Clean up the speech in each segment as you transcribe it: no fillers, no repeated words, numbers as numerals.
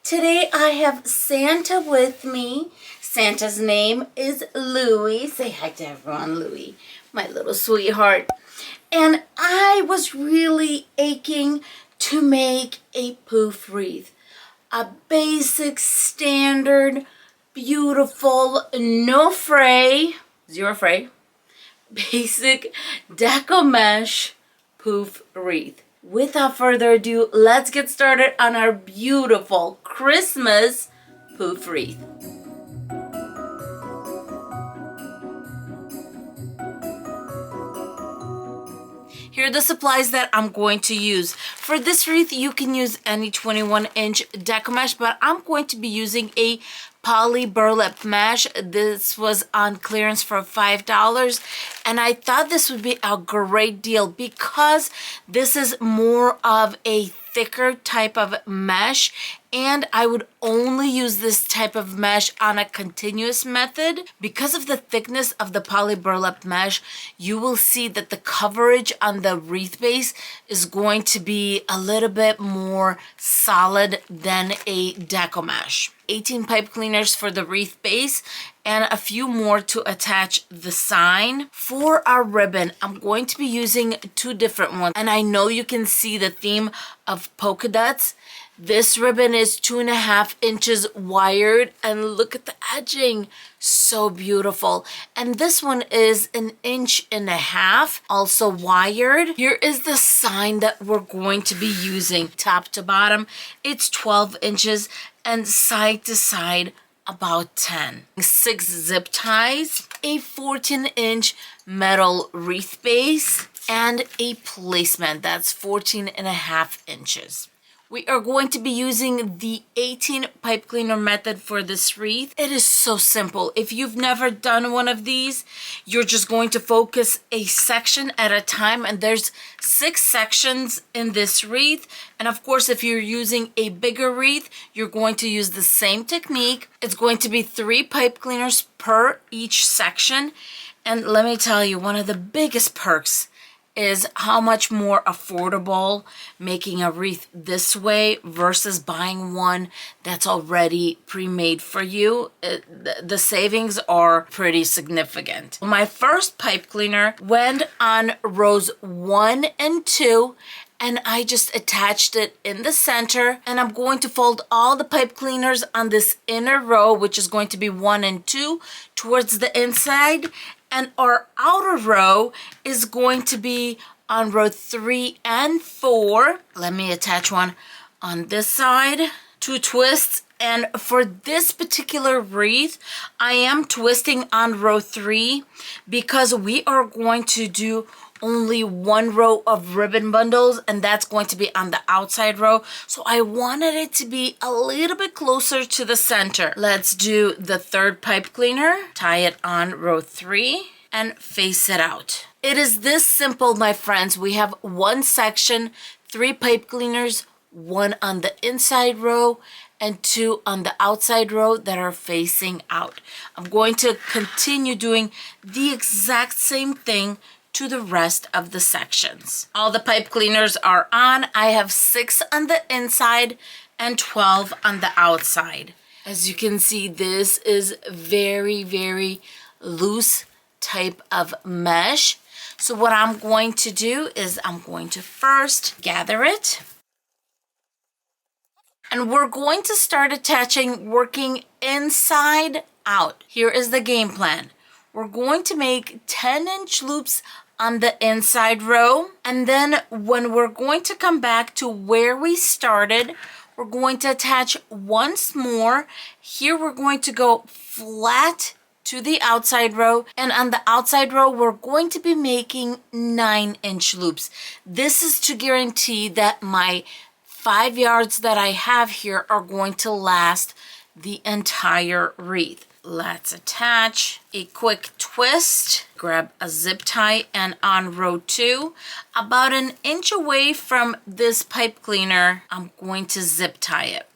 Today I have Santa with me. Santa's name is Louie. Say hi to everyone, Louie, my little sweetheart. And I was really aching to make a poof wreath. A basic, standard, beautiful, no fray, zero fray, basic Deco mesh poof wreath. Without further ado, let's get started on our beautiful Christmas poof wreath. Here are the supplies that I'm going to use. For this wreath, you can use any 21-inch Deco mesh, but I'm going to be using a poly burlap mesh. This was on clearance for $5, and I thought this would be a great deal because this is more of a thicker type of mesh, and I would only use this type of mesh on a continuous method. Because of the thickness of the poly burlap mesh, you will see that the coverage on the wreath base is going to be a little bit more solid than a Deco mesh. 18 pipe cleaners for the wreath base and a few more to attach the sign. For our ribbon, I'm going to be using two different ones, and I know you can see the theme of polka dots. This ribbon is 2.5 inches wired, and look at the edging, so beautiful. And this one is 1.5 inches, also wired. Here is the sign that we're going to be using, top to bottom. It's 12 inches and side to side about 10. 6 zip ties, a 14-inch metal wreath base, and a placement that's 14.5 inches. We are going to be using the 18 pipe cleaner method for this wreath. It is so simple. If you've never done one of these, you're just going to focus a section at a time, and there's 6 sections in this wreath. And of course, if you're using a bigger wreath, you're going to use the same technique. It's going to be 3 pipe cleaners per each section. And let me tell you, one of the biggest perks is how much more affordable making a wreath this way versus buying one that's already pre-made for you. The savings are pretty significant. My first pipe cleaner went on rows 1 and 2, and I just attached it in the center, and I'm going to fold all the pipe cleaners on this inner row, which is going to be 1 and 2, towards the inside. And our outer row is going to be on row 3 and 4. Let me attach one on this side. 2 twists. And for this particular wreath, I am twisting on row 3 because we are going to do only 1 row of ribbon bundles, and that's going to be on the outside row. So I wanted it to be a little bit closer to the center. Let's do the 3rd pipe cleaner, tie it on row 3 and face it out. It is this simple, my friends. We have 1 section, 3 pipe cleaners, 1 on the inside row and 2 on the outside row that are facing out. I'm going to continue doing the exact same thing to the rest of the sections. All the pipe cleaners are on. I have 6 on the inside and 12 on the outside. As you can see, this is very, very loose type of mesh. So what I'm going to do is I'm going to first gather it. And we're going to start attaching, working inside out. Here is the game plan. We're going to make 10-inch loops on the inside row, and then when we're going to come back to where we started, we're going to attach once more. Here we're going to go flat to the outside row, and on the outside row we're going to be making 9-inch loops. This is to guarantee that my 5 yards that I have here are going to last the entire wreath. Let's attach a quick twist, grab a zip tie, and on row 2, about 1 inch away from this pipe cleaner, I'm going to zip tie it.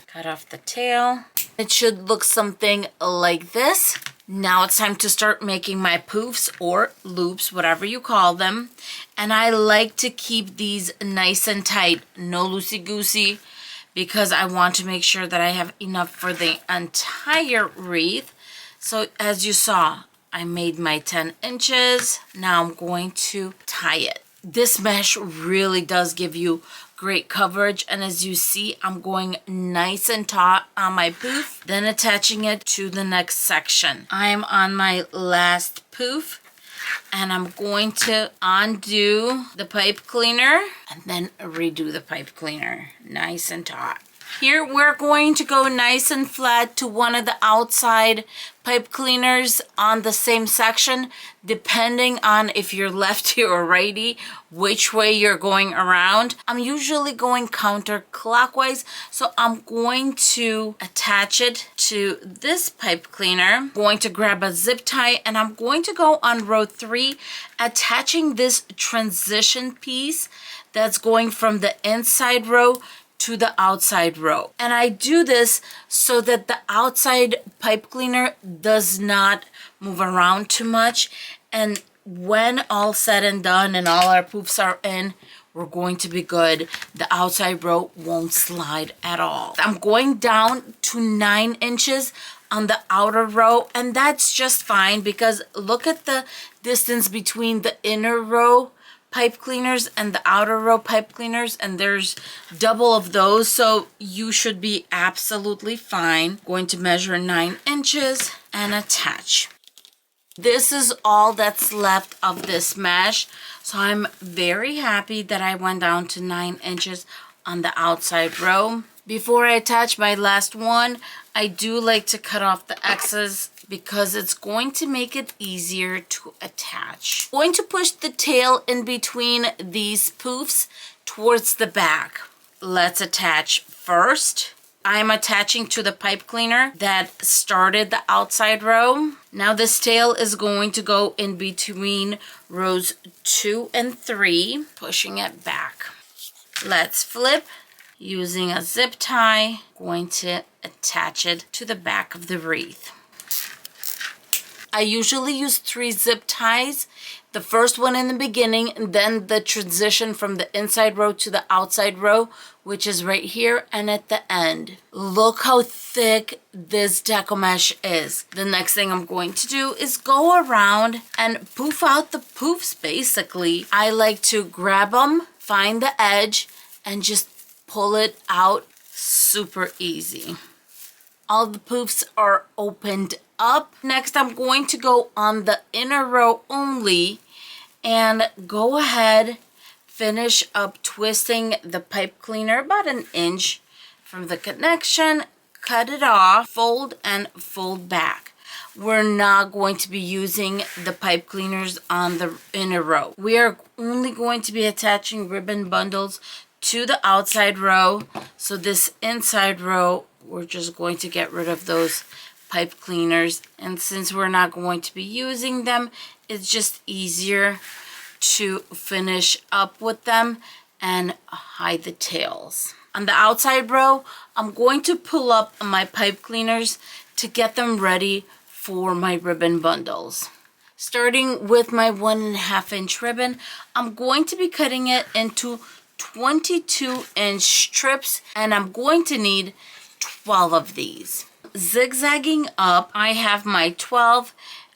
Cut off the tail. It should look something like this. Now it's time to start making my poofs or loops, whatever you call them. And I like to keep these nice and tight, no loosey-goosey, because I want to make sure that I have enough for the entire wreath. So as you saw, I made my 10 inches. Now I'm going to tie it. This mesh really does give you great coverage, and as you see, I'm going nice and taut on my poof, then attaching it to the next section. I'm on my last poof, and I'm going to undo the pipe cleaner and then redo the pipe cleaner nice and taut. Here we're going to go nice and flat to one of the outside pipe cleaners on the same section, depending on if you're lefty or righty, which way you're going around. I'm usually going counterclockwise, so I'm going to attach it to this pipe cleaner. I'm going to grab a zip tie, and I'm going to go on row 3, attaching this transition piece that's going from the inside row to the outside row. And I do this so that the outside pipe cleaner does not move around too much. And when all said and done and all our poofs are in, we're going to be good. The outside row won't slide at all. I'm going down to 9 inches on the outer row, and that's just fine because look at the distance between the inner row pipe cleaners and the outer row pipe cleaners, and there's double of those, so you should be absolutely fine. Going to measure 9 inches and attach. This is all that's left of this mesh, so I'm very happy that I went down to 9 inches on the outside row. Before I attach my last one, I do like to cut off the excess because it's going to make it easier to attach. I'm going to push the tail in between these poofs towards the back. Let's attach first. I'm attaching to the pipe cleaner that started the outside row. Now this tail is going to go in between rows 2 and 3, pushing it back. Let's flip. Using a zip tie, going to attach it to the back of the wreath. I usually use 3 zip ties. The first one in the beginning, and then the transition from the inside row to the outside row, which is right here and at the end. Look how thick this Deco mesh is. The next thing I'm going to do is go around and poof out the poofs, basically. I like to grab them, find the edge, and just pull it out. Super easy. All the poofs are opened up. Next, I'm going to go on the inner row only and go ahead, finish up twisting the pipe cleaner about 1 inch from the connection, cut it off, fold and fold back. We're not going to be using the pipe cleaners on the inner row. We are only going to be attaching ribbon bundles to the outside row. So this inside row, we're just going to get rid of those pipe cleaners, and since we're not going to be using them, it's just easier to finish up with them and hide the tails. On the outside row, I'm going to pull up my pipe cleaners to get them ready for my ribbon bundles. Starting with my 1.5 inch ribbon, I'm going to be cutting it into 22-inch strips, and I'm going to need 12 of these. Zigzagging up, I have my 12.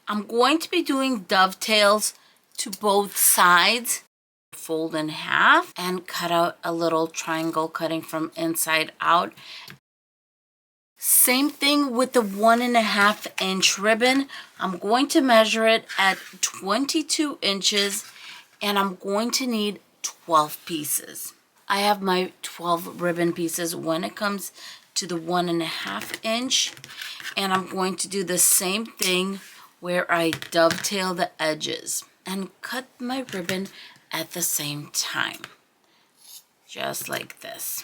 I'm going to be doing dovetails to both sides. Fold in half and cut out a little triangle cutting from inside out. Same thing with the 1.5 inch ribbon. I'm going to measure it at 22 inches, and I'm going to need 12 pieces. I have my 12 ribbon pieces when it comes to the 1.5 inch, and I'm going to do the same thing where I dovetail the edges and cut my ribbon at the same time, just like this.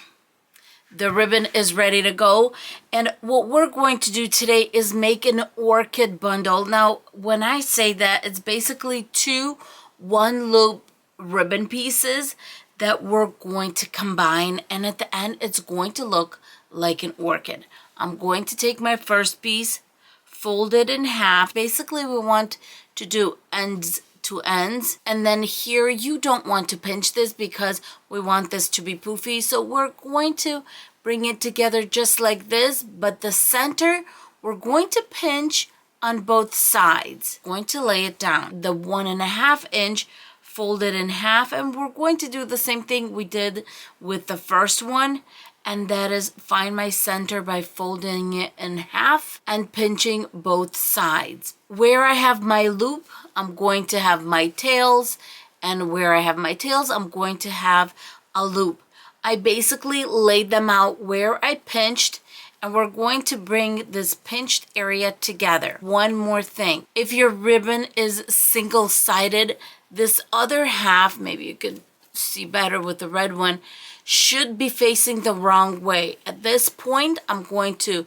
The ribbon is ready to go, and what we're going to do today is make an orchid bundle. Now, when I say that, it's basically 2 1-loop ribbon pieces that we're going to combine, and at the end it's going to look like an orchid. I'm going to take my first piece, fold it in half. Basically, we want to do ends to ends, and then here you don't want to pinch this because we want this to be poofy, so we're going to bring it together just like this, but the center, we're going to pinch on both sides. Going to lay it down. The 1.5 inch, fold it in half, and we're going to do the same thing we did with the first one, and that is find my center by folding it in half and pinching both sides. Where I have my loop, I'm going to have my tails, and where I have my tails, I'm going to have a loop. I basically laid them out where I pinched, and we're going to bring this pinched area together. One more thing, if your ribbon is single-sided, this other half, maybe you could see better with the red one, should be facing the wrong way. At this point, I'm going to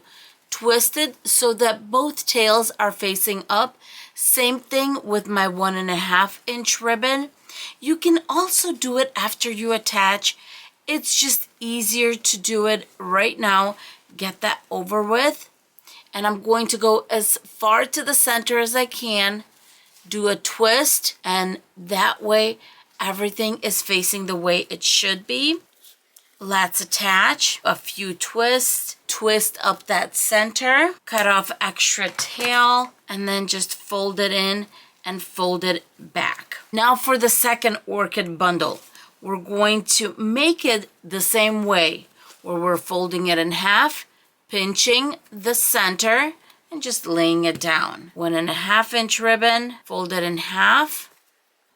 twist it so that both tails are facing up. Same thing with my 1.5 inch ribbon. You can also do it after you attach. It's just easier to do it right now. Get that over with. And I'm going to go as far to the center as I can, do a twist, and that way everything is facing the way it should be. Let's attach a few twists, twist up that center, cut off extra tail, and then just fold it in and fold it back. Now for the second orchid bundle, we're going to make it the same way, where we're folding it in half, pinching the center, and just laying it down. 1.5 inch ribbon, fold it in half,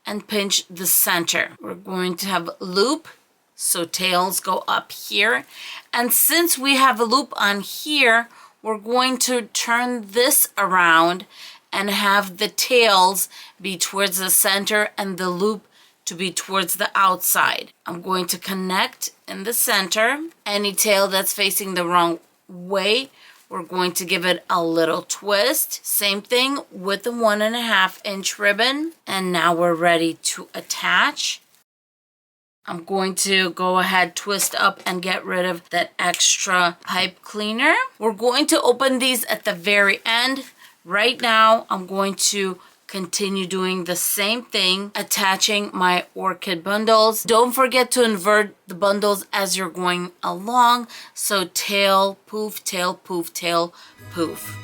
and pinch the center. We're going to have a loop, so tails go up here. And since we have a loop on here, we're going to turn this around and have the tails be towards the center and the loop to be towards the outside. I'm going to connect in the center. Any tail that's facing the wrong way, we're going to give it a little twist. Same thing with the 1.5 inch ribbon. And now we're ready to attach. I'm going to go ahead, twist up, and get rid of that extra pipe cleaner. We're going to open these at the very end. Right now, I'm going to continue doing the same thing, attaching my orchid bundles. Don't forget to invert the bundles as you're going along. So tail, poof, tail, poof, tail, poof.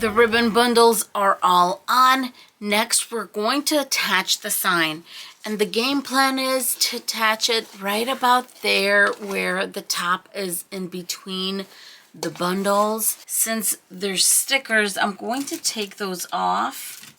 The ribbon bundles are all on. Next, we're going to attach the sign. And the game plan is to attach it right about there where the top is in between the bundles. Since there's stickers, I'm going to take those off.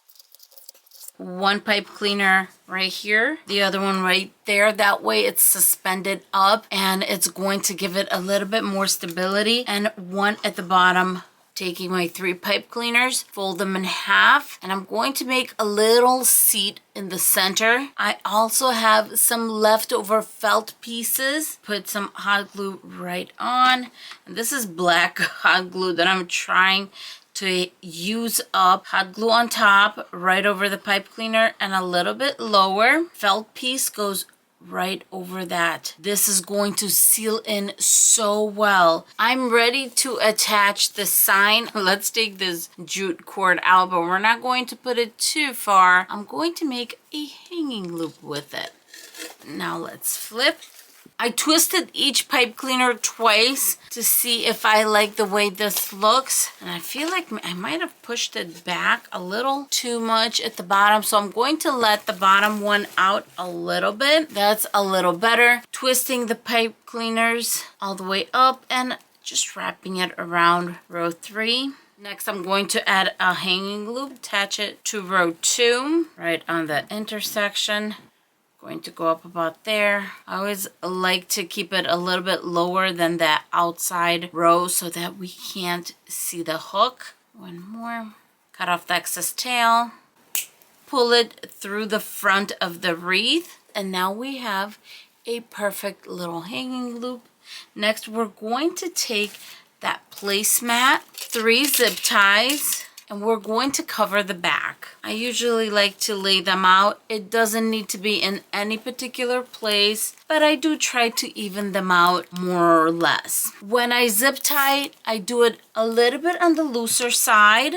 One pipe cleaner right here, the other one right there. That way it's suspended up and it's going to give it a little bit more stability. And one at the bottom. Taking my 3 pipe cleaners, fold them in half, and I'm going to make a little seat in the center. I also have some leftover felt pieces. Put some hot glue right on. And this is black hot glue that I'm trying to use up. Hot glue on top, right over the pipe cleaner, and a little bit lower. Felt piece goes right over that. This is going to seal in so well. I'm ready to attach the sign. Let's take this jute cord out, but we're not going to put it too far. I'm going to make a hanging loop with it. Now let's flip. I twisted each pipe cleaner twice to see if I like the way this looks. And I feel like I might have pushed it back a little too much at the bottom. So I'm going to let the bottom one out a little bit. That's a little better. Twisting the pipe cleaners all the way up and just wrapping it around row 3. Next, I'm going to add a hanging loop, attach it to row 2, right on the intersection. Going to go up about there. I always like to keep it a little bit lower than that outside row so that we can't see the hook. One more. Cut off the excess tail. Pull it through the front of the wreath. And now we have a perfect little hanging loop. Next, we're going to take that placemat, 3 zip ties, and we're going to cover the back. I usually like to lay them out. It doesn't need to be in any particular place, but I do try to even them out more or less. When I zip tie, I do it a little bit on the looser side.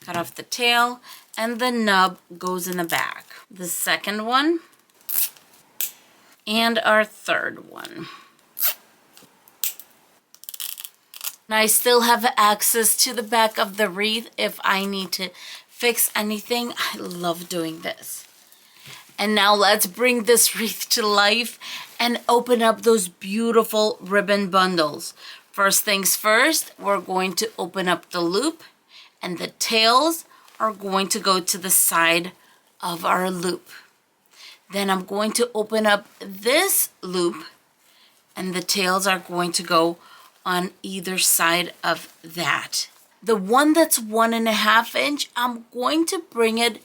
Cut off the tail, and the nub goes in the back. The second one, and our third one. And I still have access to the back of the wreath if I need to fix anything. I love doing this. And now let's bring this wreath to life and open up those beautiful ribbon bundles. First things first, we're going to open up the loop, and the tails are going to go to the side of our loop. Then I'm going to open up this loop, and the tails are going to go on either side of that. The one that's 1.5 inch, I'm going to bring it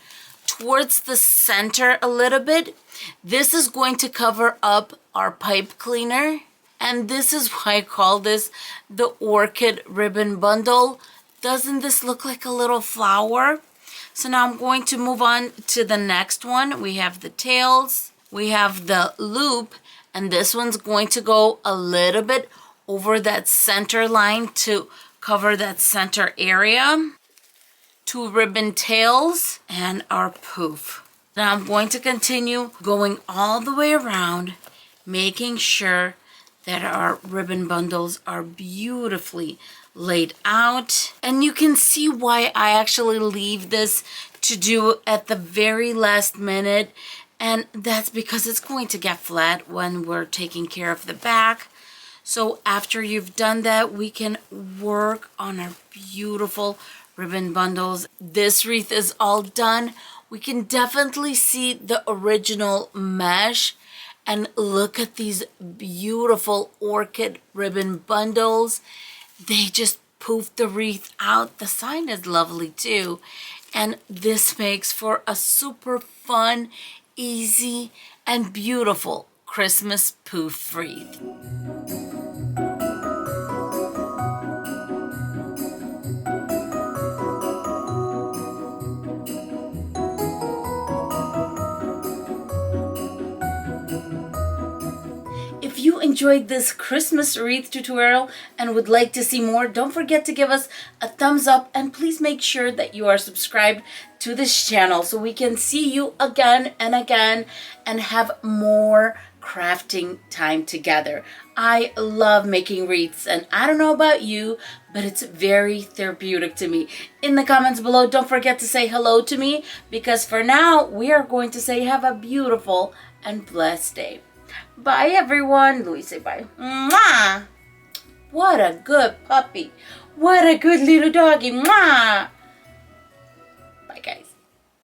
towards the center a little bit. This is going to cover up our pipe cleaner, and this is why I call this the Orchid ribbon bundle. Doesn't this look like a little flower? So now I'm going to move on to the next one. We have the tails, we have the loop, and this one's going to go a little bit over that center line to cover that center area. 2 ribbon tails and our poof. Now I'm going to continue going all the way around, making sure that our ribbon bundles are beautifully laid out. And you can see why I actually leave this to do at the very last minute. And that's because it's going to get flat when we're taking care of the back. So after you've done that, we can work on our beautiful ribbon bundles. This wreath is all done. We can definitely see the original mesh, and look at these beautiful orchid ribbon bundles. They just poof the wreath out. The sign is lovely too. And this makes for a super fun, easy, and beautiful Christmas poof wreath. If you enjoyed this Christmas wreath tutorial and would like to see more, don't forget to give us a thumbs up, and please make sure that you are subscribed to this channel so we can see you again and again and have more crafting time together. I love making wreaths, and I don't know about you, but it's very therapeutic to me. In the comments below, don't forget to say hello to me, because for now, we are going to say have a beautiful and blessed day. Bye, everyone. Louis, say bye. Mwah! What a good puppy. What a good little doggy. Mwah!